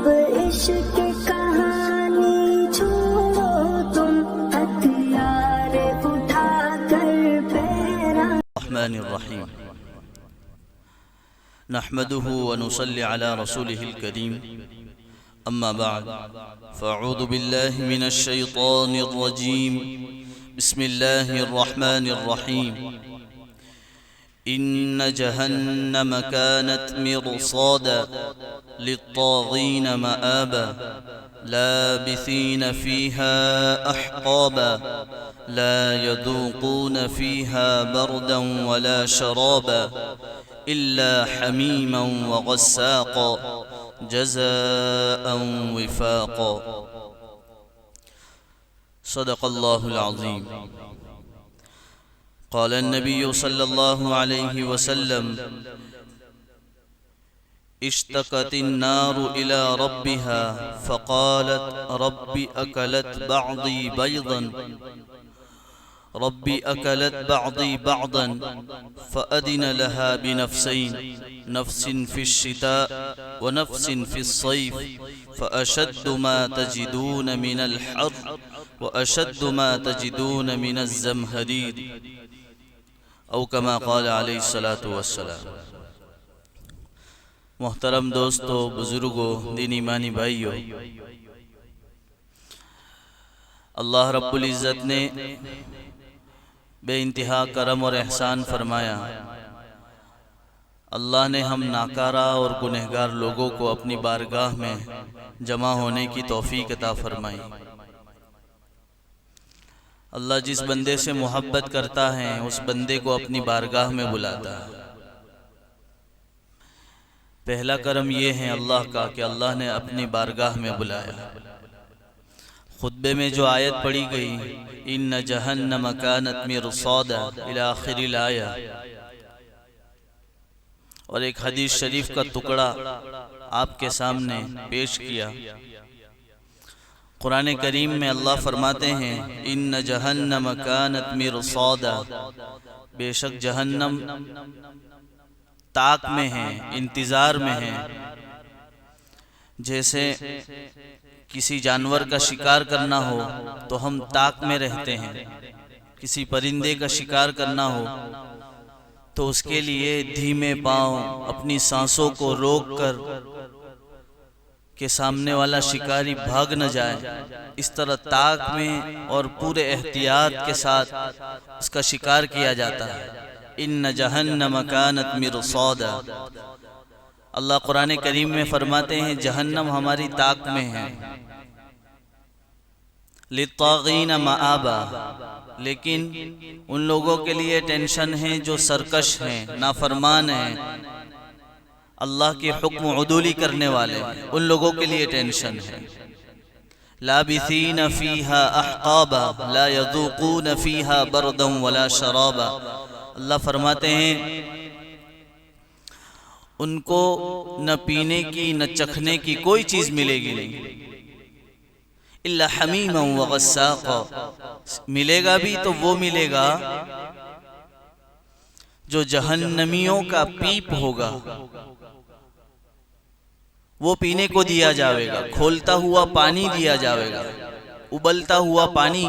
اب عشق کہانی چھوڑو تم ہتھیار اٹھا کر پیرا الرحمن الرحیم نحمده ونصلي على رسوله الكريم اما بعد فاعوذ بالله من الشيطان الرجيم بسم الله الرحمن الرحيم ان جهنم كانت مرصادا للطاغين مآبا لابثين فيها احقابا لا يذوقون فيها بردا ولا شرابا إلا حميما وغساقا جزاء وفاقا صدق الله العظيم. قال النبي صلى الله عليه وسلم اشتكت النار إلى ربها فقالت رب أكلت بعضي بيضا ربي أكلت بعضي بعضا فأذن لها بنفسين نفس في الشتاء ونفس في الصيف فأشد ما تجدون من الحر وأشد ما تجدون من الزمهرير أو كما قال عليه الصلاة والسلام. محترم دوستو، بزرگو، دین ایمانی بھائیو، اللہ رب العزت نے بے انتہا کرم اور احسان فرمایا. اللہ نے ہم ناکارہ اور گنہگار لوگوں کو اپنی بارگاہ میں جمع ہونے کی توفیق عطا فرمائی. اللہ جس بندے سے محبت کرتا ہے اس بندے کو اپنی بارگاہ میں بلاتا ہے. پہلا کرم یہ ہے اللہ کا کہ اللہ نے اپنی بارگاہ میں بلایا. خطبے میں جو آیت پڑھی گئی ان جہنم کانت مرصادا الی آخر الآیہ، اور ایک حدیث شریف کا ٹکڑا آپ کے سامنے پیش کیا. قرآن کریم میں اللہ فرماتے ہیں ان جہنم کانت مرصادا، بے شک جہنم طاق میں ہے، انتظار میں ہے. جیسے کسی جانور کا شکار کرنا ہو تو ہم طاق میں رہتے ہیں، کسی پرندے کا شکار کرنا ہو تو اس کے لیے دھیمے پاؤں اپنی سانسوں کو روک کر کہ سامنے والا شکاری بھاگ نہ جائے، اس طرح طاق میں اور پورے احتیاط کے ساتھ اس کا شکار کیا جاتا ہے. ان جہنم کانت مرصادا، اللہ قرآن کریم میں فرماتے ہیں جہنم ہماری طاق میں ہے. للطاغین مآبا، لیکن ان لوگوں کے لیے ٹینشن ہے جو سرکش ہیں، نافرمان ہیں، اللہ کے حکم عدولی کرنے والے، ان لوگوں کے لیے ٹینشن ہے. لابثین فیہا احقابا لا یذوقون فیہا بردا ولا شرابا، اللہ فرماتے ہیں ان کو نہ پینے کی نہ چکھنے کی کوئی چیز ملے گی نہیں. الا حمیما وغساقا، ملے گا بھی تو وہ ملے گا جو جہنمیوں کا پیپ ہوگا، وہ پینے کو دیا جاوے گا. کھولتا ہوا پانی دیا جاوے گا، ابلتا ہوا پانی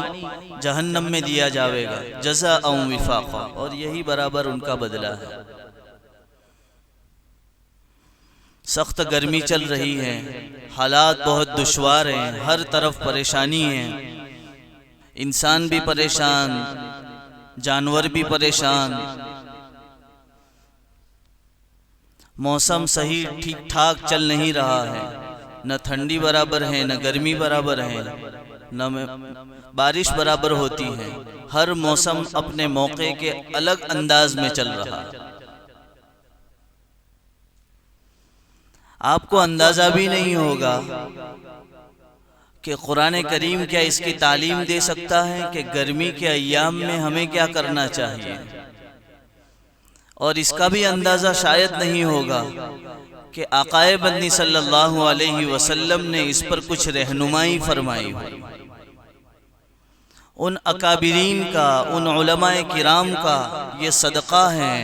جہنم میں دیا جاوے گا. جزاء وفاقا، اور یہی برابر ان کا بدلہ ہے. سخت گرمی چل رہی ہے، حالات بہت دشوار ہیں، ہر طرف پریشانی ہے. انسان بھی پریشان، جانور بھی پریشان. موسم صحیح ٹھیک ٹھاک چل نہیں رہا ہے، نہ ٹھنڈی برابر ہے، نہ گرمی برابر ہے، نہ بارش برابر ہوتی ہے. ہر موسم اپنے موقع کے الگ انداز میں چل رہا ہے. آپ کو اندازہ بھی نہیں ہوگا کہ قرآن کریم کیا اس کی تعلیم دے سکتا ہے کہ گرمی کے ایام میں ہمیں کیا کرنا چاہیے، اور اس کا بھی اندازہ شاید نہیں ہوگا کہ آقائے بندی صلی اللہ علیہ وسلم نے اس پر کچھ رہنمائی فرمائی ہو. ان اکابرین کا، ان علماء کرام کا یہ صدقہ ہے.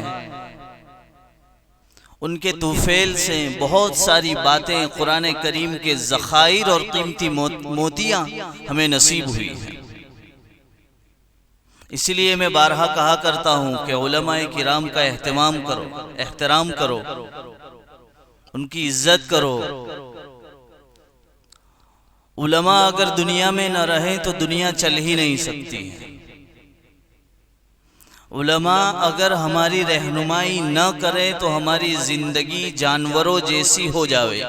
ان کے طوفیل سے بہت ساری باتیں قرآن کریم کے ذخائر اور قیمتی موتیاں ہمیں نصیب ہوئی ہیں۔ اس لیے میں بارہا کہا کرتا ہوں کہ علماء کرام کا احترام کرو، ان کی عزت کرو۔ علماء اگر دنیا میں نہ رہیں تو دنیا چل ہی نہیں سکتی ہے۔ علماء اگر ہماری رہنمائی نہ کرے تو ہماری زندگی جانوروں جیسی ہو جاوے۔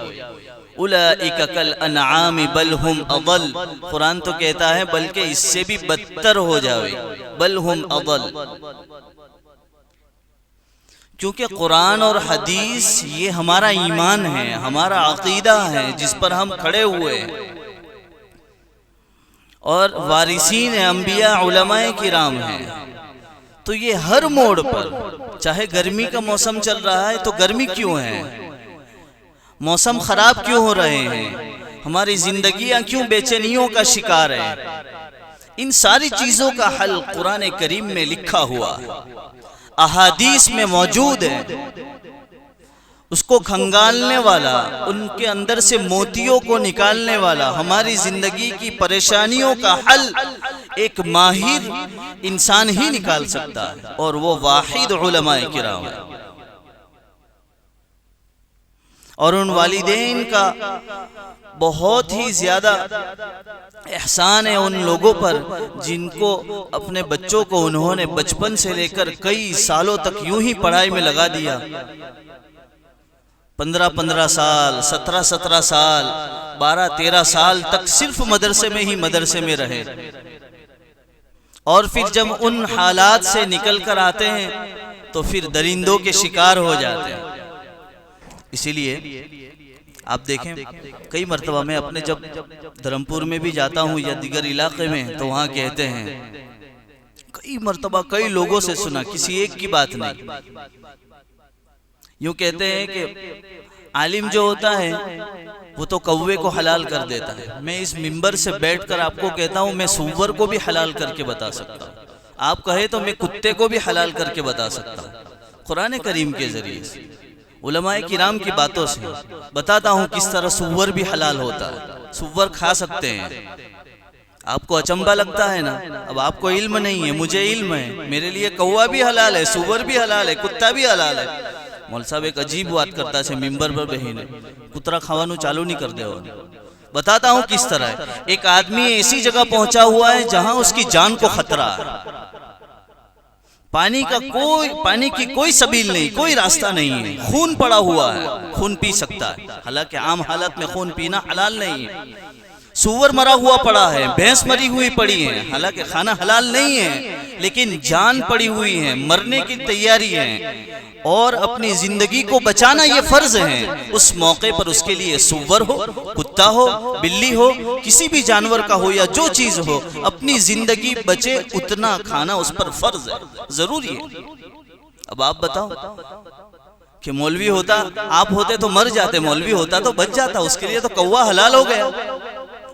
اولئک کالانعام بل ہم اضل، قرآن تو کہتا ہے بلکہ اس سے بھی بدتر ہو جاوے، بل ہم اضل۔ کیونکہ قرآن اور حدیث یہ ہمارا ایمان ہے، ہمارا عقیدہ ہے جس پر ہم کھڑے ہوئے ہیں، اور وارثین انبیاء علماء کرام ہیں۔ تو یہ ہر موڑ پر، چاہے گرمی کا موسم چل رہا ہے تو گرمی کیوں ہے، موسم خراب کیوں ہو رہے ہیں، ہماری زندگیاں کیوں بے چینیوں کا شکار ہیں، ان ساری چیزوں کا حل قرآن کریم میں لکھا ہوا ہے، احادیث میں موجود ہے۔ اس کو کھنگالنے والا، ان کے اندر سے موتیوں کو نکالنے والا، ہماری زندگی کی پریشانیوں کا حل ایک ماہر انسان ہی نکال سکتا ہے، اور وہ واحد علماء کرام ہے۔ اور ان والدین کا بہت ہی زیادہ احسان ہے ان لوگوں پر جن کو اپنے بچوں کو انہوں نے بچپن سے لے کر کئی سالوں تک یوں ہی پڑھائی میں لگا دیا، 15 سال، 17 سال، 12-13 سال تک صرف مدرسے میں رہے، اور پھر جب ان حالات سے نکل کر آتے ہیں تو پھر درندوں کے شکار ہو جاتے ہیں۔ اسی لیے آپ دیکھیں، کئی مرتبہ میں اپنے جب دھرمپور میں بھی جاتا ہوں یا دیگر علاقے میں تو وہاں کہتے ہیں، کئی مرتبہ کئی لوگوں سے سنا، کسی ایک کی بات نہیں، یوں کہتے ہیں کہ عالم جو ہوتا ہے وہ تو کوے کو حلال کر دیتا ہے۔ میں اس منبر سے بیٹھ کر آپ کو کہتا ہوں، میں سور کو بھی حلال کر کے بتا سکتا ہوں، آپ کہے تو میں کتے کو بھی حلال کر کے بتا سکتا ہوں، قرآن کریم کے ذریعے سے، علماء کرام کی باتوں سے بتاتا ہوں کس طرح سور بھی حلال ہوتا ہے، سور کھا سکتے ہیں۔ آپ کو اچنبھا لگتا ہے نا، اب آپ کو علم نہیں ہے، مجھے علم ہے، میرے لیے کوا بھی حلال ہے، سور بھی حلال ہے، کتا بھی حلال ہے۔ مول صاحب ایک عجیب بات کرتا ہے ممبر پر بہینے کترا کھوانو چالو نہیں کر دے، اور بتاتا ہوں کس طرح ہے۔ ایک آدمی ایسی جگہ پہنچا ہوا ہے جہاں اس کی جان کو خطرہ ہے، پانی کی کوئی سبیل نہیں، کوئی راستہ نہیں ہے، خون پڑا ہوا ہے، خون پی سکتا ہے، حالانکہ عام حالت میں خون پینا حلال نہیں ہے۔ سور مرا ہوا پڑا ہے، بھینس مری ہوئی پڑی ہے، حالانکہ کھانا حلال نہیں ہے، لیکن جان پڑی ہوئی ہے، مرنے کی تیاری ہے، اور اپنی زندگی کو بچانا یہ فرض ہے۔ اس موقع پر اس کے لیے سور ہو، کتا ہو، بلی ہو، کسی بھی جانور کا ہو یا جو چیز ہو، اپنی زندگی بچے اتنا کھانا اس پر فرض ہے، ضروری ہے۔ اب آپ بتاؤ کہ مولوی ہوتا، آپ ہوتے تو مر جاتے، مولوی ہوتا تو بچ جاتا، اس کے لیے تو کوا حلال ہو گیا،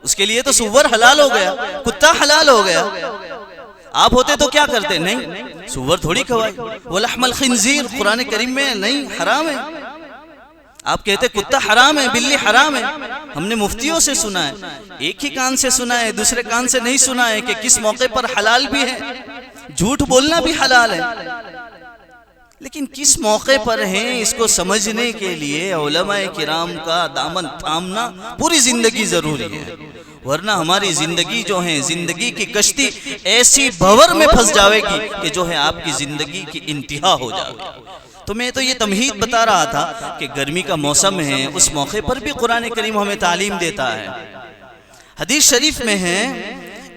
اس کے لیے تو سور حلال ہو گیا، کتا حلال ہو گیا۔ آپ ہوتے تو کیا کرتے؟ نہیں، سور تھوڑی کھوائی، وَلَحْمَ الْخِنْزِيرِ قرآن کریم میں نہیں، حرام ہے۔ آپ کہتے کتا حرام ہے، بلی حرام ہے، ہم نے مفتیوں سے سنا ہے، ایک ہی کان سے سنا ہے، دوسرے کان سے نہیں سنا ہے کہ کس موقع پر حلال بھی ہے، جھوٹ بولنا بھی حلال ہے، لیکن کس موقع پر ہیں اس کو سمجھنے کے لیے علماء کرام کا دامن تھامنا پوری زندگی ضروری ہے، ورنہ ہماری زندگی جو ہے، زندگی کی کشتی ایسی بھور میں پھنس جاوے گی کہ جو ہے آپ کی زندگی کی انتہا ہو جائے گی۔ تو میں تو یہ تمہید بتا رہا تھا کہ گرمی کا موسم ہے، اس موقع پر بھی قرآن کریم ہمیں تعلیم دیتا ہے۔ حدیث شریف میں ہے،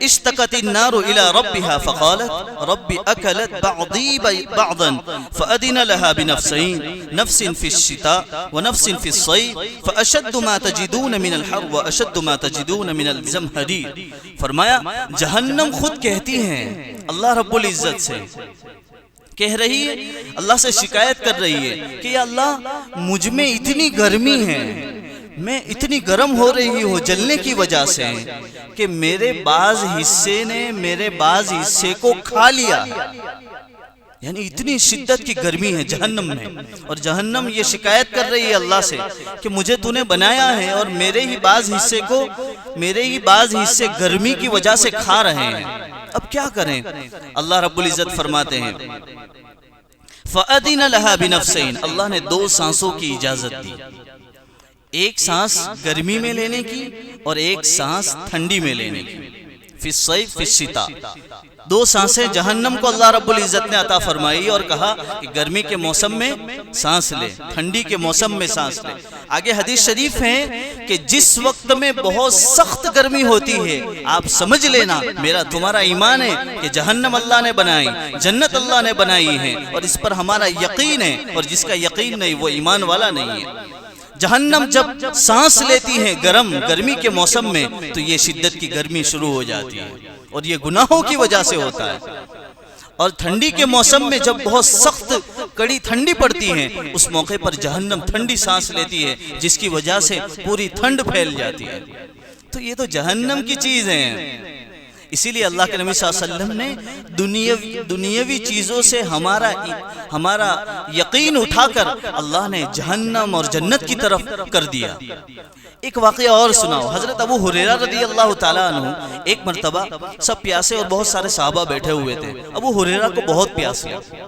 اشتقت النار الى ربها فقالت رب اكلت بعضي بعضا فأذن لها بنفسين، نفس في الشتاء ونفس في الصيف، فاشد ما تجدون من الحر واشد ما تجدون من الزمهرير۔ فرمایا جہنم خود کہتی ہیں اللہ رب العزت سے، کہہ رہی ہے، اللہ سے شکایت کر رہی ہے کہ یا اللہ مجھ میں اتنی گرمی ہے، میں اتنی گرم ہو رہی ہوں جلنے کی وجہ سے کہ میرے بعض حصے نے میرے بعض حصے کو کھا لیا، یعنی اتنی شدت کی گرمی ہے جہنم میں، اور جہنم یہ شکایت کر رہی ہے اللہ سے کہ مجھے تو نے بنایا ہے اور میرے ہی بعض حصے گرمی کی وجہ سے کھا رہے ہیں، اب کیا کریں؟ اللہ رب العزت فرماتے ہیں فَأَذِنَ لَهَا بِنَفْسَيْنِ، اللہ نے 2 سانسوں کی اجازت دی، ایک سانس گرمی میں لینے کی اور ایک سانس ٹھنڈی میں لینے کی، فی الصیف فی الشتاء، 2 سانسیں جہنم کو اللہ رب العزت نے عطا فرمائی اور کہا کہ گرمی کے موسم میں سانس لے، ٹھنڈی کے موسم میں سانس لے۔ آگے حدیث شریف ہے کہ جس وقت میں بہت سخت گرمی ہوتی ہے، آپ سمجھ لینا میرا تمہارا ایمان ہے کہ جہنم اللہ نے بنائی، جنت اللہ نے بنائی ہے، اور اس پر ہمارا یقین ہے، اور جس کا یقین نہیں وہ ایمان والا نہیں ہے۔ جہنم جب سانس لیتی ہے گرمی کے موسم میں تو یہ شدت کی گرمی شروع ہو جاتی ہے، اور یہ گناہوں کی وجہ سے ہوتا ہے۔ اور ٹھنڈی کے موسم میں جب بہت سخت کڑی ٹھنڈی پڑتی ہے، اس موقع پر جہنم ٹھنڈی سانس لیتی ہے، جس کی وجہ سے پوری ٹھنڈ پھیل جاتی ہے۔ تو یہ تو جہنم کی چیز ہے، اسی لیے اللہ کے نبی صلی اللہ علیہ وسلم نے دنیاوی چیزوں سے ہمارا یقین اٹھا کر اللہ نے جہنم اور جنت کی طرف کر دیا۔ ایک واقعہ اور سناؤ، حضرت ابو ہریرہ رضی اللہ تعالیٰ عنہ ایک مرتبہ سب پیاسے اور بہت سارے صحابہ بیٹھے ہوئے تھے، ابو ہریرہ کو بہت پیاس لگی،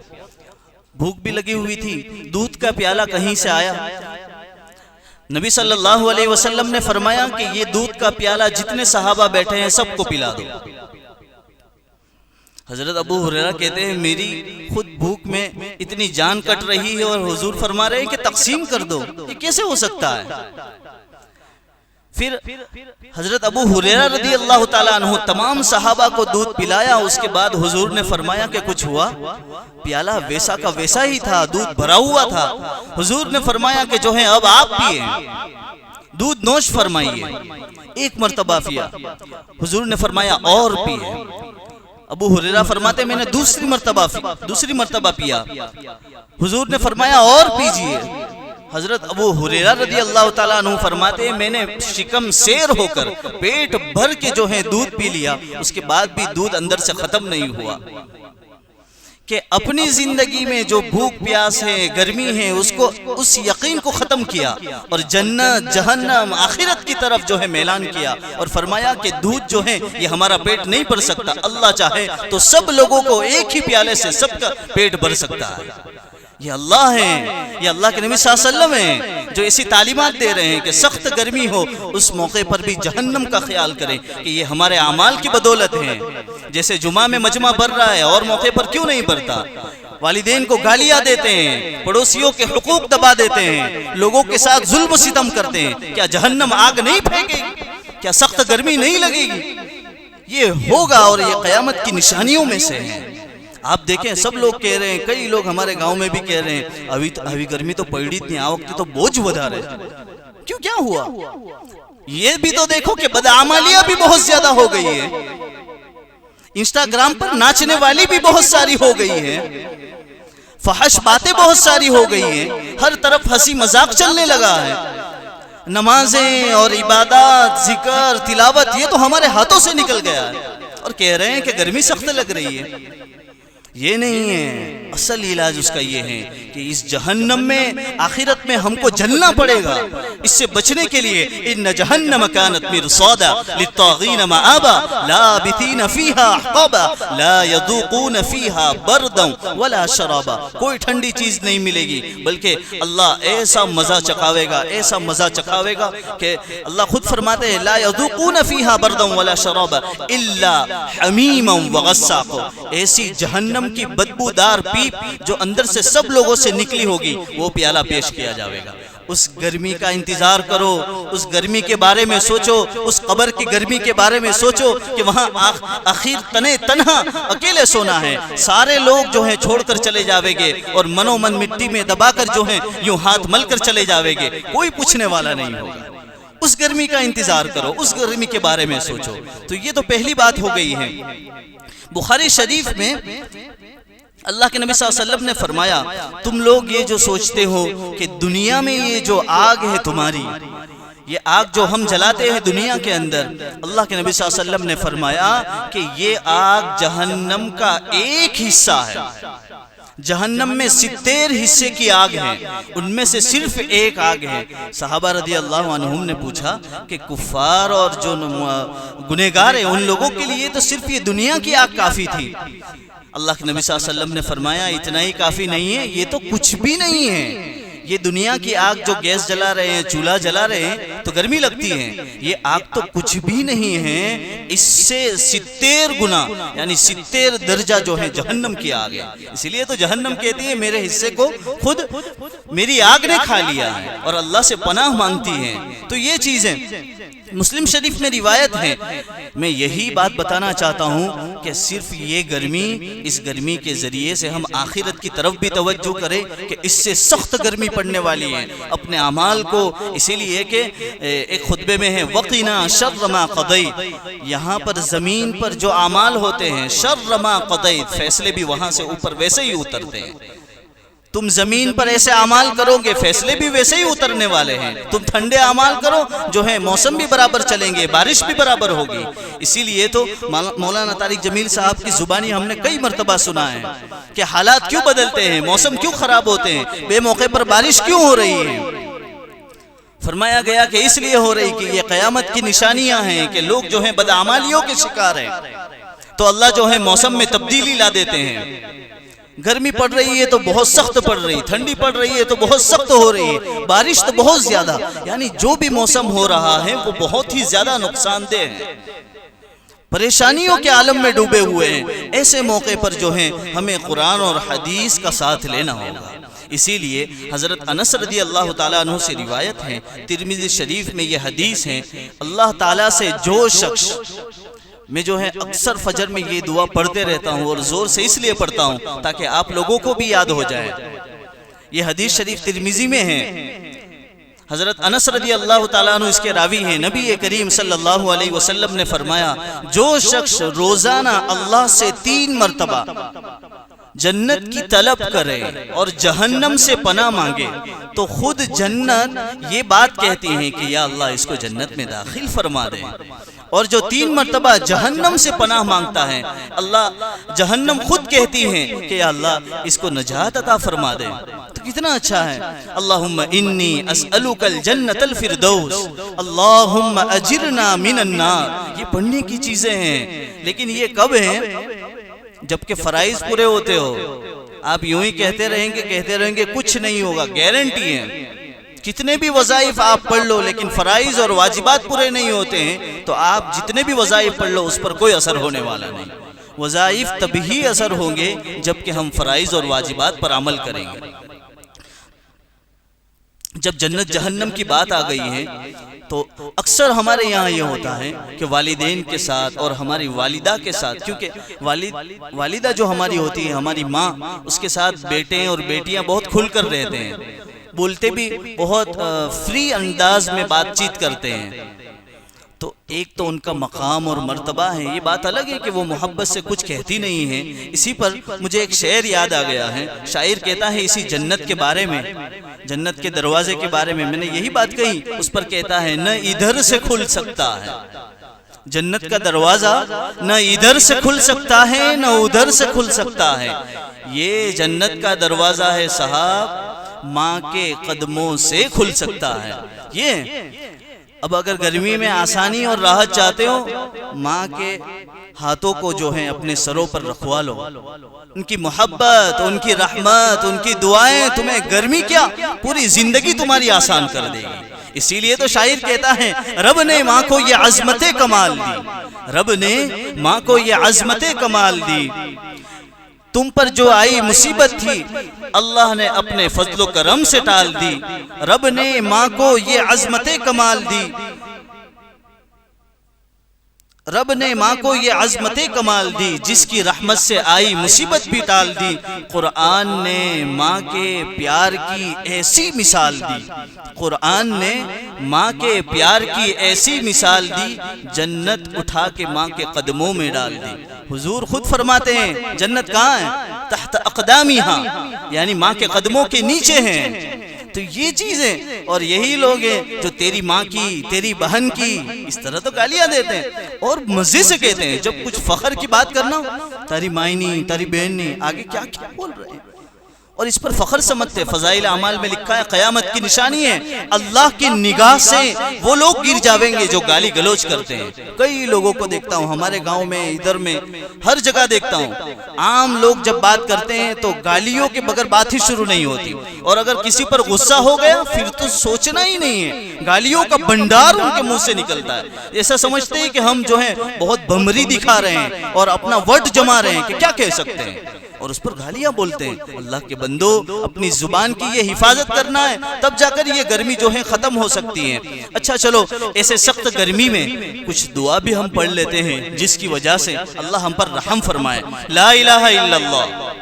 بھوک بھی لگی ہوئی تھی، دودھ کا پیالہ کہیں سے آیا، نبی صلی اللہ علیہ وسلم نے فرمایا کہ یہ دودھ کا پیالہ جتنے صحابہ بیٹھے ہیں سب کو پلا دو۔ حضرت ابو ہریرہ کہتے ہیں میری خود بھوک میں اتنی جان کٹ رہی ہے اور حضور فرما رہے ہیں کہ تقسیم کر دو، یہ کیسے ہو سکتا ہے؟ پھر حضرت ابو ہریرہ رضی اللہ تعالیٰ عنہ تمام صحابہ کو دودھ پلایا، اس کے بعد حضور نے فرمایا کہ کچھ ہوا؟ پیالہ ویسا کا ویسا ہی تھا، دودھ بھرا ہوا تھا۔ حضور نے فرمایا کہ جو ہے اب آپ پیئے، دودھ نوش فرمائیے۔ ایک مرتبہ پیا، حضور نے فرمایا اور پیئے۔ ابو ہریرہ فرماتے میں نے دوسری مرتبہ پیا، حضور نے فرمایا اور پیجئے۔ حضرت ابو ہریرہ رضی اللہ تعالیٰ عنہ فرماتے ہیں میں نے شکم سیر ہو کر پیٹ بھر کے جو ہے دودھ پی لیا، اس کے بعد بھی دودھ اندر سے ختم نہیں ہوا۔ کہ اپنی زندگی میں جو بھوک پیاس ہے، گرمی ہے، اس یقین کو ختم کیا، اور جنت جہنم آخرت کی طرف جو ہے میلان کیا، اور فرمایا کہ دودھ جو ہے یہ ہمارا پیٹ نہیں بھر سکتا، اللہ چاہے تو سب لوگوں کو ایک ہی پیالے سے سب کا پیٹ بھر سکتا ہے۔ یہ اللہ ہے، یہ اللہ کے نبی صلی اللہ علیہ وسلم ہیں جو ایسی تعلیمات دے رہے ہیں کہ سخت گرمی ہو اس موقع پر بھی جہنم کا خیال کریں کہ یہ ہمارے اعمال کی بدولت ہے۔ جیسے جمعہ میں مجمع بڑھ رہا ہے اور موقع پر کیوں نہیں بڑھتا؟ والدین کو گالیاں دیتے ہیں، پڑوسیوں کے حقوق دبا دیتے ہیں، لوگوں کے ساتھ ظلم و ستم کرتے ہیں، کیا جہنم آگ نہیں پھینکے گی؟ کیا سخت گرمی نہیں لگے گی؟ یہ ہوگا، اور یہ قیامت کی نشانیوں میں سے ہے۔ آپ دیکھیں سب لوگ کہہ رہے ہیں، کئی لوگ ہمارے گاؤں میں بھی کہہ رہے ہیں ابھی گرمی تو پڑی تھی، آ وقت تو بوجھ بڑھا رہے، کیوں کیا ہوا؟ یہ بھی تو دیکھو کہ بدعمالیاں بھی بہت زیادہ ہو گئی ہے، انسٹاگرام پر ناچنے والی بھی بہت ساری ہو گئی ہے، فحش باتیں بہت ساری ہو گئی ہیں، ہر طرف ہنسی مذاق چلنے لگا ہے۔ نمازیں اور عبادات، ذکر، تلاوت یہ تو ہمارے ہاتھوں سے نکل گیا ہے، اور کہہ رہے ہیں کہ گرمی سخت لگ رہی ہے۔ یہ نہیں ہے، اصل علاج اس کا یہ ہے کہ اس جہنم میں آخرت میں ہم کو جلنا پڑے گا۔ اس سے بچنے کے لیے ان جہنم کانت مرصادا للطاغین مآبا لابثین فیہا احقابا لا یذوقون فیہا بردا ولا شرابا، کوئی ٹھنڈی چیز نہیں ملے گی، بلکہ اللہ ایسا مزہ چکھاوے گا، ایسا مزہ چکھاوے گا کہ اللہ خود فرماتے ہیں لا یذوقون فیہا بردا ولا شرابا الا حمیما وغساقا، ایسی جہنم کی بدبودار پیپ جو اندر سے سب لوگوں سے نکلی ہوگی وہ پیالہ پیش کیا جائے گا۔ اس گرمی کا انتظار کرو، اس گرمی کے بارے میں سوچو، اس قبر کی گرمی کے بارے میں سوچو کہ وہاں آخر تنہا اکیلے سونا ہے، سارے لوگ جو ہیں چھوڑ کر چلے جاوے گے، اور منو من مٹی میں دبا کر جو ہیں یوں ہاتھ مل کر چلے جاوے گے، کوئی پوچھنے والا نہیں ہوگا۔ اس گرمی کا انتظار کرو، اس گرمی کے بارے میں سوچو۔ تو یہ تو پہلی بات ہو گئی ہے۔ بخاری شریف میں اللہ کے نبی صلی اللہ علیہ وسلم نے فرمایا تم لوگ یہ جو سوچتے ہو کہ دنیا میں یہ جو آگ ہے تمہاری، یہ آگ جو ہم جلاتے ہیں دنیا کے اندر، اللہ کے نبی صلی اللہ علیہ وسلم نے فرمایا کہ یہ آگ جہنم کا ایک حصہ ہے۔ جہنم میں 70 حصے کی آگ ہے، ان میں سے صرف ایک آگ ہے۔ صحابہ رضی اللہ عنہم نے پوچھا کہ کفار اور جو گنہگار ہیں ان لوگوں کے لیے تو صرف یہ دنیا کی آگ کافی تھی۔ اللہ کے نبی صلی اللہ علیہ وسلم نے فرمایا اتنا ہی کافی نہیں ہے، یہ تو کچھ بھی نہیں ہے۔ یہ دنیا کی آگ جو گیس جلا رہے ہیں، چولہا جلا رہے ہیں تو گرمی لگتی ہے، یہ آگ تو کچھ بھی نہیں ہے، اس سے 70 گنا یعنی 70 درجہ جو ہے جہنم کی آگ ہے۔ اسی لیے تو جہنم کہتی ہے میرے حصے کو خود میری آگ نے کھا لیا ہے اور اللہ سے پناہ مانگتی ہے۔ تو یہ چیزیں مسلم شریف میں روایت ہے۔ میں یہی بات بتانا چاہتا ہوں کہ صرف یہ گرمی، اس گرمی کے ذریعے سے ہم آخرت کی طرف بھی توجہ کریں کہ اس سے سخت گرمی پڑنے والی ہے۔ اپنے اعمال کو اسی لیے کہ ایک خطبے میں ہے وَقِنَا شَرَّ مَا قَضَيْتَ، یہاں پر زمین پر جو اعمال ہوتے ہیں شَرَّ مَا قَضَيْتَ، فیصلے بھی وہاں سے اوپر ویسے ہی اترتے ہیں۔ تم زمین پر ایسے اعمال کرو گے فیصلے بھی ویسے ہی اترنے والے ہیں۔ تم ٹھنڈے اعمال کرو جو ہے موسم بھی برابر چلیں گے، بارش بھی برابر ہوگی۔ اسی لیے تو مولانا طارق جمیل صاحب کی زبانی ہم نے کئی مرتبہ سنا ہے کہ حالات کیوں بدلتے ہیں، موسم کیوں خراب ہوتے ہیں، بے موقع پر بارش کیوں ہو رہی ہے۔ فرمایا گیا کہ اس لیے ہو رہی کہ یہ قیامت کی نشانیاں ہیں کہ لوگ جو ہیں بدعمالیوں کے شکار ہیں، تو اللہ جو ہے موسم میں تبدیلی لا دیتے ہیں۔ گرمی پڑ رہی ہے تو بہت سخت پڑ رہی، ٹھنڈی پڑ رہی ہے تو بہت سخت ہو رہی ہے، بارش تو بہت زیادہ، یعنی جو بھی موسم ہو رہا ہے وہ بہت ہی زیادہ نقصان دہ ہے، پریشانیوں کے عالم میں ڈوبے ہوئے ہیں۔ ایسے موقع پر جو ہے ہمیں قرآن اور حدیث کا ساتھ لینا ہوگا۔ اسی لیے حضرت انس رضی اللہ تعالیٰ عنہ سے روایت ہے، ترمذی شریف میں یہ حدیث ہے، اللہ تعالیٰ سے جو شخص، میں جو ہے اکثر فجر میں یہ دعا پڑھتے رہتا ہوں اور زور سے اس لیے پڑھتا ہوں تاکہ آپ لوگوں کو بھی یاد ہو جائے۔ یہ حدیث شریف ترمذی میں ہے، حضرت انس رضی اللہ تعالیٰ عنہ اس کے راوی ہیں، نبی کریم صلی اللہ علیہ وسلم نے فرمایا جو شخص روزانہ اللہ سے 3 مرتبہ جنت کی طلب کرے اور جہنم سے پناہ مانگے تو خود جنت یہ بات کہتی ہے کہ یا اللہ اس کو جنت میں داخل فرما دے، اور جو 3 مرتبہ جہنم سے پناہ مانگتا ہے اللہ جہنم خود کہتی ہے کہ یا اللہ اس کو نجات عطا فرما دے۔ تو کتنا اچھا ہے، اللہم انی اسألک الجنت الفردوس اللہم اجرنا من النار، یہ پڑھنے کی چیزیں ہیں، لیکن یہ کب ہیں؟ جبکہ فرائض پورے ہوتے ہو۔ آپ یوں ہی کہتے رہیں گے کچھ نہیں ہوگا، گارنٹی ہے کتنے بھی وظائف آپ پڑھ لو لیکن فرائض اور واجبات پورے نہیں ہوتے ہیں تو آپ جتنے بھی وظائف پڑھ لو اس پر کوئی اثر ہونے والا نہیں۔ وظائف تبھی اثر ہوں گے جبکہ ہم فرائض اور واجبات پر عمل کریں گے۔ جب جنت جہنم کی بات آ گئی ہے تو اکثر ہمارے یہاں یہ ہوتا ہے کہ والدین کے ساتھ اور ہماری والدہ کے ساتھ، کیونکہ والدہ جو ہماری ہوتی ہے ہماری ماں، اس کے ساتھ بیٹے اور بیٹیاں بہت کھل کر رہتے ہیں، بولتے بھی بہت فری انداز میں بات چیت کرتے ہیں۔ تو ایک تو ان کا مقام اور مرتبہ ہے، یہ بات الگ ہے کہ وہ محبت سے کچھ کہتی نہیں ہے۔ اسی پر مجھے ایک شعر یاد آ گیا ہے، شاعر کہتا ہے اسی جنت کے بارے میں، جنت کے دروازے کے بارے میں نے یہی بات کہی، اس پر کہتا ہے نہ ادھر سے کھل سکتا ہے جنت کا دروازہ، نہ ادھر سے کھل سکتا ہے نہ ادھر سے کھل سکتا ہے، یہ جنت کا دروازہ ہے صاحب ماں کے قدموں سے کھل سکتا ہے۔ یہ اب اگر گرمی میں آسانی اور راحت چاہتے ہو، ماں کے ہاتھوں کو جو ہے اپنے سروں پر رکھوا لو، ان کی محبت، ان کی رحمت، ان کی دعائیں تمہیں گرمی کیا پوری زندگی تمہاری آسان کر دے گی۔ اسی لیے تو شاعر کہتا ہے رب نے ماں کو یہ عظمت کمال دی، رب نے ماں کو یہ عظمت کمال دی، تم پر جو آئی مصیبت تھی اللہ نے اپنے فضل و کرم سے ٹال دی، رب نے ماں کو یہ عظمت کمال دی، رب نے ماں کو یہ عظمت کمال دی، جس کی رحمت سے آئی مصیبت بھی ٹال دی، قرآن نے ماں کے پیار کی ایسی مثال دی، قرآن نے ماں کے پیار کی ایسی مثال دی، جنت اٹھا کے ماں کے قدموں میں ڈال دی۔ حضور خود فرماتے ہیں جنت کہاں ہے؟ تحت اقدامہا، یعنی ماں کے قدموں کے نیچے ہیں۔ تو یہ چیزیں، اور یہی لوگ ہیں جو تیری ماں کی، تیری بہن کی، اس طرح تو گالیاں دیتے ہیں اور مزے سے کہتے ہیں۔ جب کچھ فخر کی بات کرنا ہو، تیری مائنی، تیری بہن نے، آگے کیا کیا بول رہے ہیں، اور اس پر فخر سمجھتے. فضائل اعمال میں لکھا ہے قیامت کی نشانی ہے اللہ کی نگاہ سے وہ لوگ گر جاویں گے جو گالی گلوچ کرتے ہیں. کئی لوگوں کو دیکھتا ہوں ہمارے گاؤں میں, ادھر میں, ہر جگہ دیکھتا ہوں, عام لوگ جب بات کرتے ہیں تو گالیوں کے بغیر بات ہی شروع نہیں ہوتی, اور اگر کسی پر غصہ ہو گیا پھر تو سوچنا ہی نہیں ہے, گالیوں کا بھنڈار ان کے منہ سے نکلتا ہے. ایسا سمجھتے ہیں کہ ہم جو ہیں بہت بھمری دکھا رہے ہیں اور اپنا وٹ جما رہے ہیں کہ کیا کہہ سکتے ہیں, اور اس پر گالیاں بولتے ہیں. اللہ کے بندو, اپنی زبان کی یہ حفاظت کرنا ہے, تب جا کر یہ گرمی جو ہے ختم ہو سکتی ہے. اچھا چلو, ایسے سخت گرمی میں کچھ دعا بھی ہم پڑھ لیتے ہیں جس کی وجہ سے اللہ ہم پر رحم فرمائے. لا الہ الا اللہ,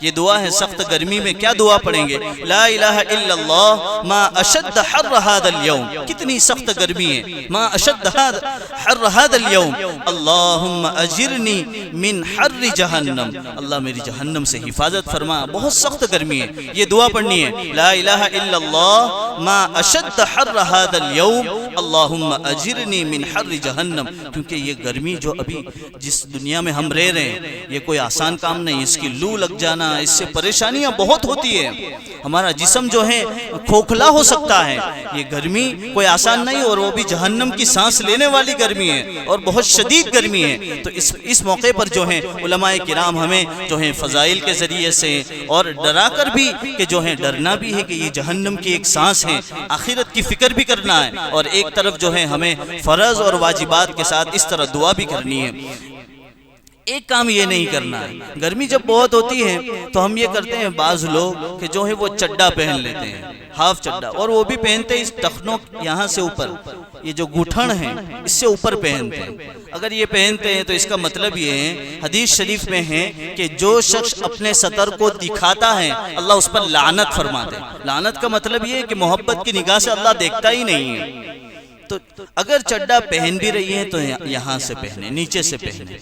یہ دعا ہے سخت گرمی میں. کیا دعا پڑھیں گے؟ لا الہ الا اللہ ما اشد حر هذا اليوم. کتنی سخت گرمی ہے, ما اشد حر هذا اليوم, اللہم اجرنی من حر جہنم, اللہ میری جہنم سے حفاظت فرما, بہت سخت گرمی ہے. یہ دعا پڑھنی ہے, لا الہ الا اللہ ما اشد حر هذا اليوم, اللہم اجرنی من حر جہنم. کیونکہ یہ گرمی جو ابھی جس دنیا میں ہم رہ رہے ہیں یہ کوئی آسان کام نہیں. اس کی لو لگ جانا, اس سے پریشانیاں بہت ہوتی ہے, ہمارا جسم جو ہے کھوکھلا ہو سکتا ہے. یہ گرمی کوئی آسان نہیں, اور وہ بھی جہنم کی سانس لینے والی گرمی ہے, اور بہت شدید گرمی ہے. تو اس موقع پر جو ہے علماء کرام ہمیں جو ہے فضائل کے ذریعے سے اور ڈرا کر بھی کہ جو ہے ڈرنا بھی ہے کہ یہ جہنم کی ایک سانس ہے, آخرت کی فکر بھی کرنا ہے, اور ایک طرف جو ہے ہمیں فرض اور واجبات کے ساتھ اس طرح دعا بھی کرنی ہے. ایک کام یہ نہیں کرنا ہے, گرمی جب بہت ہوتی ہے تو ہم یہ کرتے ہیں, بعض لوگ کہ جو ہے وہ چڈا پہن لیتے ہیں, ہاف چڈا, اور وہ بھی پہنتے ہیں اس ٹخنوں یہاں سے اوپر, یہ جو گھٹن ہے اس سے اوپر پہنتے ہیں. اگر یہ پہنتے ہیں تو اس کا مطلب یہ ہے, حدیث شریف میں ہے کہ جو شخص اپنے سطر کو دکھاتا ہے اللہ اس پر لعنت فرماتے ہیں. لعنت کا مطلب یہ ہے کہ محبت کی نگاہ سے اللہ دیکھتا ہی نہیں ہے. تو اگر چڈا پہن بھی رہی ہے تو یہاں سے پہنے, نیچے سے پہنے,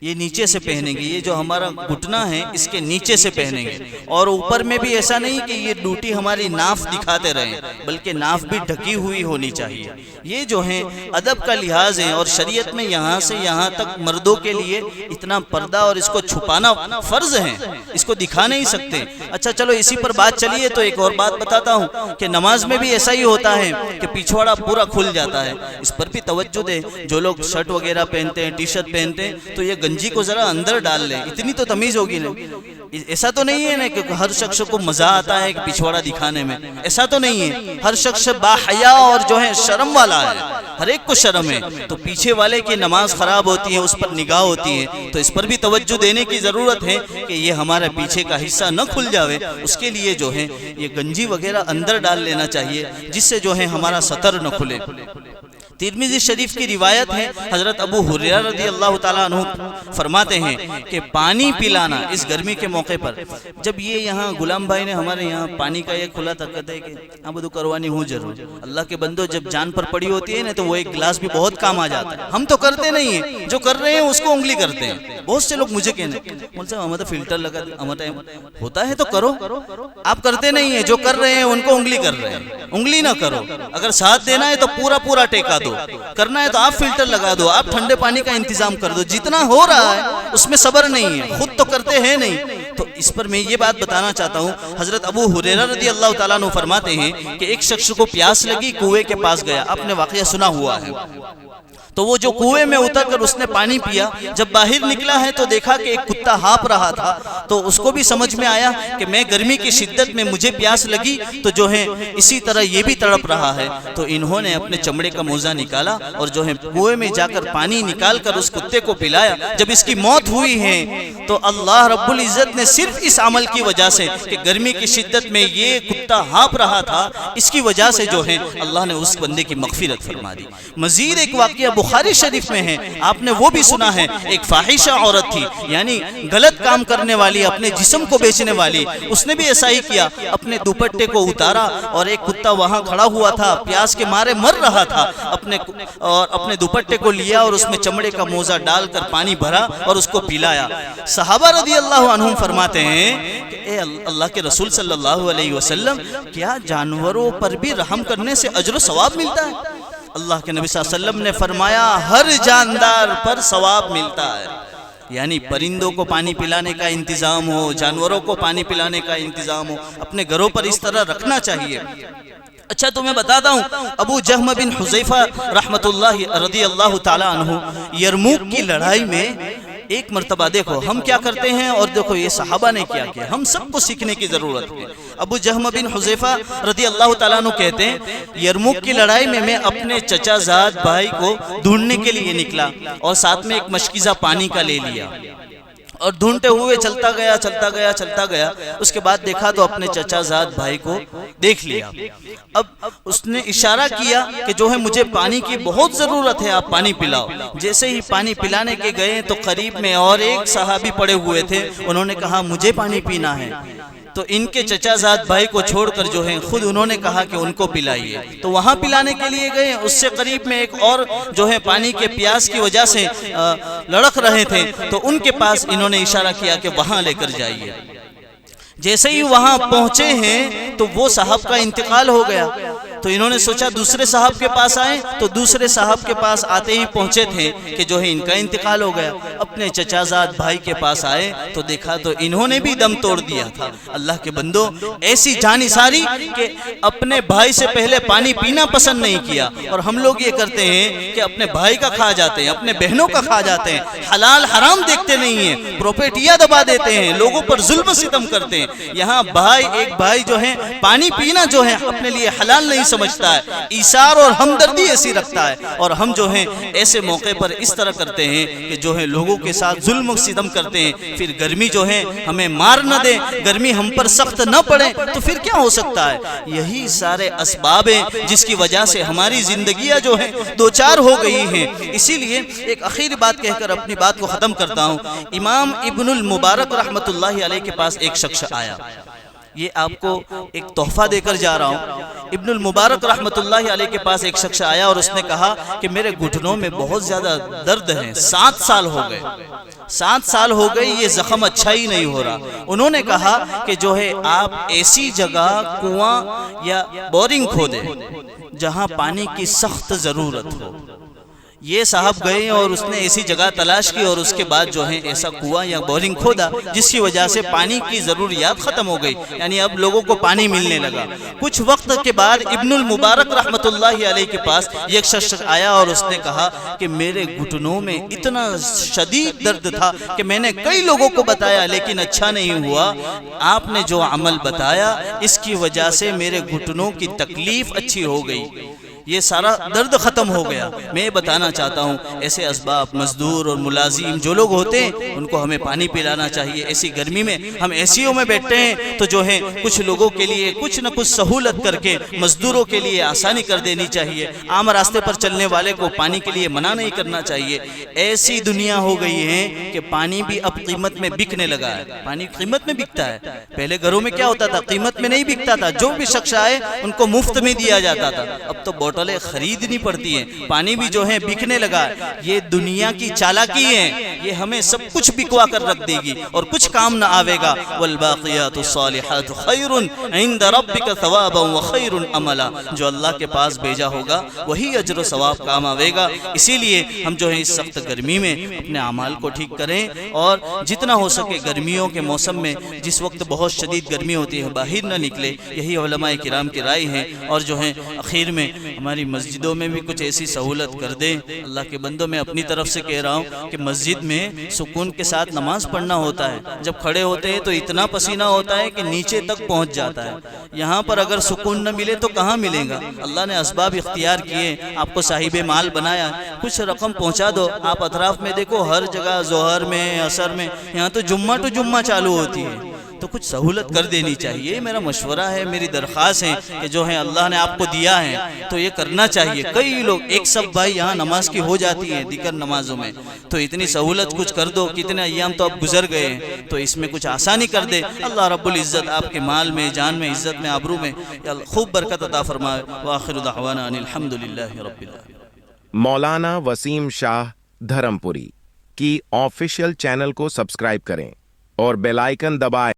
یہ نیچے سے پہنیں گے, یہ جو ہمارا گھٹنا ہے اس کے نیچے سے پہنیں گے, اور اوپر میں بھی ایسا نہیں کہ یہ ڈوٹی ہماری ناف دکھاتے رہیں, بلکہ ناف بھی ڈھکی ہوئی ہونی چاہیے. یہ جو ہے ادب کا لحاظ ہے, اور شریعت میں یہاں سے یہاں تک مردوں کے لیے اتنا پردہ اور اس کو چھپانا فرض ہے, اس کو دکھا نہیں سکتے. اچھا چلو اسی پر بات چلیے تو ایک اور بات بتاتا ہوں کہ نماز میں بھی ایسا ہی ہوتا ہے کہ پچھواڑا پورا کھل جاتا ہے. اس پر بھی توجہ دے, جو لوگ شرٹ وغیرہ پہنتے ہیں, ٹی شرٹ پہنتے ہیں, تو یہ گنجی کو ذرا اندر ڈال لیں, اتنی تو تمیز ہوگی نہیں. ایسا تو نہیں ہے نا کہ ہر شخص کو مزہ آتا ہے کہ پچھواڑا دکھانے میں, ایسا تو نہیں ہے. ہر شخص با حیا اور جو ہے شرم والا ہے, ہر ایک کو شرم ہے. تو پیچھے والے کی نماز خراب ہوتی ہے, اس پر نگاہ ہوتی ہے, تو اس پر بھی توجہ دینے کی ضرورت ہے کہ یہ ہمارے پیچھے کا حصہ نہ کھل جاوے. اس کے لیے جو ہے یہ گنجی وغیرہ اندر ڈال لینا چاہیے جس سے جو ہے ہمارا سطر نہ کھلے. ترمذی شریف کی روایت ہے, حضرت ابو ہریرہ رضی اللہ تعالیٰ عنہ فرماتے ہیں کہ پانی پلانا اس گرمی کے موقع پر, جب یہ یہاں غلام بھائی نے ہمارے یہاں پانی کا ایک کھلا طاقت ہے کہ ہاں بدو کروانی ہوں ضرور. اللہ کے بندو, جب جان پر پڑی ہوتی ہے نا تو وہ ایک گلاس بھی بہت کام آ جاتا ہے. ہم تو کرتے نہیں ہیں, جو کر رہے ہیں اس کو انگلی کرتے ہیں. بہت سے لوگ مجھے کہنے ہمارا فلٹر لگا ہوتا ہے تو کرو, آپ کرتے نہیں ہیں. جو کر رہے ہیں ان کو انگلی کر رہے ہیں, انگلی نہ کرو. اگر ساتھ دینا ہے تو پورا ٹیکا دو, کرنا ہے تو آپ فلٹر لگا دو, آپ ٹھنڈے پانی کا انتظام کر دو. جتنا ہو رہا ہے اس میں صبر نہیں ہے, خود تو کرتے ہیں نہیں. تو اس پر میں یہ بات بتانا چاہتا ہوں, حضرت ابو ہریرہ رضی اللہ تعالیٰ عنہ فرماتے ہیں کہ ایک شخص کو پیاس لگی, کنویں کے پاس گیا. آپ نے واقعہ سنا ہوا ہے. تو وہ جو کنویں میں اتر کر اس نے پانی پیا, جب باہر نکلا ہے تو دیکھا کہ ایک کتا ہانپ رہا تھا. تو اس کو بھی سمجھ میں آیا کہ میں گرمی کی شدت میں مجھے پیاس لگی تو جو ہے اسی طرح یہ بھی تڑپ رہا ہے. تو انہوں نے اپنے چمڑے کا موزہ نکالا اور جو ہے کنویں میں جا کر پانی نکال کر اس کتے کو پلایا. جب اس کی موت ہوئی ہے تو اللہ رب العزت نے صرف اس عمل کی وجہ سے کہ گرمی کی شدت میں یہ کتا ہانپ رہا تھا, اس کی وجہ سے جو ہے اللہ نے اس بندے کی مغفرت فرما دی. مزید ایک واقعہ بخاری شریف میں ہے, آپ نے وہ بھی سنا ہے. ایک فاحشہ عورت تھی, یعنی غلط کام کرنے والی, اپنے جسم کو بیچنے والی. اس نے بھی ایسا ہی کیا, اپنے دوپٹے کو اتارا اور ایک کتا وہاں کھڑا ہوا تھا, پیاس کے مارے مر رہا تھا. اپنے دوپٹے کو لیا اور اس میں چمڑے کا موزہ ڈال کر پانی بھرا اور اس کو پلایا. صحابہ رضی اللہ عنہم فرماتے ہیں کہ اے اللہ کے رسول صلی اللہ علیہ وسلم, کیا جانوروں پر بھی رحم کرنے سے اجر و ثواب ملتا ہے؟ اللہ کے نبی صلی اللہ علیہ وسلم نے فرمایا, ہر جاندار پر ثواب ملتا ہے. یعنی پرندوں کو پانی پلانے کا انتظام ہو، جانوروں کو پانی پلانے کا انتظام ہو، اپنے گھروں پر اس طرح رکھنا چاہیے۔ اچھا تو میں بتاتا ہوں، ابو جہم بن حذیفہ رحمت اللہ رضی اللہ تعالی عنہ یرموک کی لڑائی میں ایک مرتبہ دیکھو ہم کیا کرتے ہیں اور دیکھو یہ صحابہ نے کیا کیا، ہم سب کو سیکھنے کی ضرورت ہے۔ ابو جہم بن حذیفہ رضی اللہ تعالیٰ عنہ کہتے ہیں یرموک کی لڑائی میں اپنے چچا زاد بھائی کو ڈھونڈنے کے لیے نکلا اور ساتھ میں ایک مشکیزہ پانی کا لے لیا اور ڈھونڈتے ہوئے چلتا گیا، اس کے بعد دیکھا تو اپنے چچا زاد بھائی کو دیکھ لیا۔ اب اس نے اشارہ کیا کہ جو ہے مجھے پانی کی بہت ضرورت ہے، آپ پانی پلاؤ۔ جیسے ہی پانی پلانے کے گئے تو قریب میں اور ایک صحابی پڑے ہوئے تھے، انہوں نے کہا مجھے پانی پینا ہے، تو ان کے چچا زاد بھائی کو چھوڑ کر جو ہے خود انہوں نے کہا کہ ان کو پلائیے، تو وہاں پلانے کے لیے گئے۔ اس سے قریب میں ایک اور جو ہے پانی کے پیاس کی وجہ سے لڑک رہے تھے، تو ان کے پاس انہوں نے اشارہ کیا کہ وہاں لے کر جائیے۔ جیسے ہی وہاں پہنچے ہیں تو وہ صاحب کا انتقال ہو گیا، تو انہوں نے سوچا دوسرے صاحب کے پاس آئیں، تو دوسرے صاحب کے پاس آتے ہی پہنچے تھے کہ جو ہے ان کا انتقال ہو گیا۔ اپنے چچا زاد بھائی کے پاس آئے تو دیکھا تو انہوں نے بھی دم توڑ دیا تھا۔ اللہ کے بندو، ایسی جانثاری کہ اپنے بھائی سے پہلے پانی پینا پسند نہیں کیا، اور ہم لوگ یہ کرتے ہیں کہ اپنے بھائی کا کھا جاتے ہیں، اپنے بہنوں کا کھا جاتے ہیں، حلال حرام دیکھتے نہیں ہیں، پروپیٹیا دبا دیتے ہیں، لوگوں پر ظلم و ستم کرتے ہیں۔ یہاں ایک بھائی جو ہے پانی پینا جو ہے اپنے لیے حلال نہیں سمجھتا ہے، ایثار اور ہمدردی ایسی رکھتا ہے، اور ہم جو ہیں ایسے موقع پر اس طرح کرتے ہیں کہ جو ہے لوگوں کے ساتھ ظلم و ستم کرتے ہیں۔ پھر گرمی جو ہے ہمیں مار نہ دے، گرمی ہم پر سخت نہ پڑے تو پھر کیا ہو سکتا ہے؟ یہی سارے اسباب ہیں جس کی وجہ سے ہماری زندگیاں جو ہیں دوچار ہو گئی ہیں۔ اسی لیے ایک آخری بات کہہ کر اپنی بات کو ختم کرتا ہوں۔ امام ابن المبارک رحمت اللہ علیہ کے پاس ایک شخص آیا، یہ آپ کو ایک تحفہ دے کر جا رہا ہوں۔ ابن المبارک رحمت اللہ علیہ کے پاس ایک شخص آیا اور اس نے کہا کہ میرے گھٹنوں میں بہت زیادہ درد ہے، 7 سال ہو گئے، 7 سال ہو گئے، یہ زخم اچھا ہی نہیں ہو رہا۔ انہوں نے کہا کہ جو ہے آپ ایسی جگہ کنواں یا بورنگ کھودیں جہاں پانی کی سخت ضرورت ہو۔ یہ صاحب گئے اور اس نے ایسی جگہ تلاش کی اور اس کے بعد جو ہے ایسا کنواں یا بورنگ کھودا جس کی وجہ سے پانی کی ضروریات ختم ہو گئی، یعنی اب لوگوں کو پانی ملنے لگا۔ کچھ وقت کے بعد ابن المبارک رحمت اللہ علیہ کے پاس ایک شخص آیا اور اس نے کہا کہ میرے گھٹنوں میں اتنا شدید درد تھا کہ میں نے کئی لوگوں کو بتایا لیکن اچھا نہیں ہوا، آپ نے جو عمل بتایا اس کی وجہ سے میرے گھٹنوں کی تکلیف اچھی ہو گئی، یہ سارا درد ختم ہو گیا۔ میں بتانا چاہتا ہوں ایسے اسباب، مزدور اور ملازم جو لوگ ہوتے ہیں ان کو ہمیں پانی پلانا چاہیے۔ ایسی گرمی میں ہم ایسیوں میں بیٹھتے ہیں تو جو ہے کچھ لوگوں کے لیے کچھ نہ کچھ سہولت کر کے مزدوروں کے لیے آسانی کر دینی چاہیے، عام راستے پر چلنے والے کو پانی کے لیے منع نہیں کرنا چاہیے۔ ایسی دنیا ہو گئی ہے کہ پانی بھی اب قیمت میں بکنے لگا ہے، پانی قیمت میں بکتا ہے۔ پہلے گھروں میں کیا ہوتا تھا؟ قیمت میں نہیں بکتا تھا، جو بھی شخص آئے ان کو مفت میں دیا جاتا تھا۔ اب تو بوتلیں خریدنی پڑتی ہیں، پانی بھی جو ہے بکنے لگا ہے۔ یہ دنیا کی چالاکی ہے، یہ ہمیں سب کچھ بکوا کر رکھ دے گی اور کچھ کام نہ آوے گا۔ والباقیات الصالحات خیر عند ربک ثوابا وخیر عملا، جو اللہ کے پاس بھیجا ہوگا وہی اجر و ثواب کام آوے گا۔ اسی لیے ہم جو ہے اس سخت گرمی میں اپنے اعمال کو ٹھیک کریں اور جتنا ہو سکے گرمیوں کے موسم میں جس وقت بہت شدید گرمی ہوتی ہے باہر نہ نکلے، یہی علماء کرام کی رائے ہے۔ اور جو ہے اخیر میں ہماری مسجدوں میں بھی کچھ ایسی سہولت کر دیں۔ اللہ کے بندوں میں اپنی طرف سے کہہ رہا ہوں کہ مسجد میں سکون کے ساتھ نماز پڑھنا ہوتا ہے، جب کھڑے ہوتے ہیں تو اتنا پسینہ ہوتا ہے کہ نیچے تک پہنچ جاتا ہے۔ یہاں پر اگر سکون نہ ملے تو کہاں ملے گا؟ اللہ نے اسباب اختیار کیے، آپ کو صاحب مال بنایا، کچھ رقم پہنچا دو۔ آپ اطراف میں دیکھو ہر جگہ ظہر میں، عصر میں، یہاں تو جمعہ ٹو جمعہ چالو ہوتی ہے، تو کچھ سہولت کر دینی چاہیے۔ میرا مشورہ ہے، میری درخواست ہے کہ جو ہے اللہ نے آپ کو دیا ہے تو یہ کرنا چاہیے۔ کئی لوگ ایک سب بھائی یہاں نماز کی ہو جاتی ہے دیگر نمازوں میں، تو اتنی سہولت کچھ کر دو۔ کتنے ایام تو اب گزر گئے ہیں، تو اس میں کچھ آسانی کر دے۔ اللہ رب العزت آپ کے مال میں، جان میں، عزت میں، آبرو میں خوب برکت عطا فرمائے۔ وآخر دعوانا ان الحمدللہ رب العالمین۔ مولانا وسیم شاہ دھرم پوری کی آفیشیل چینل کو سبسکرائب کریں اور بیل آئیکن دبائیں۔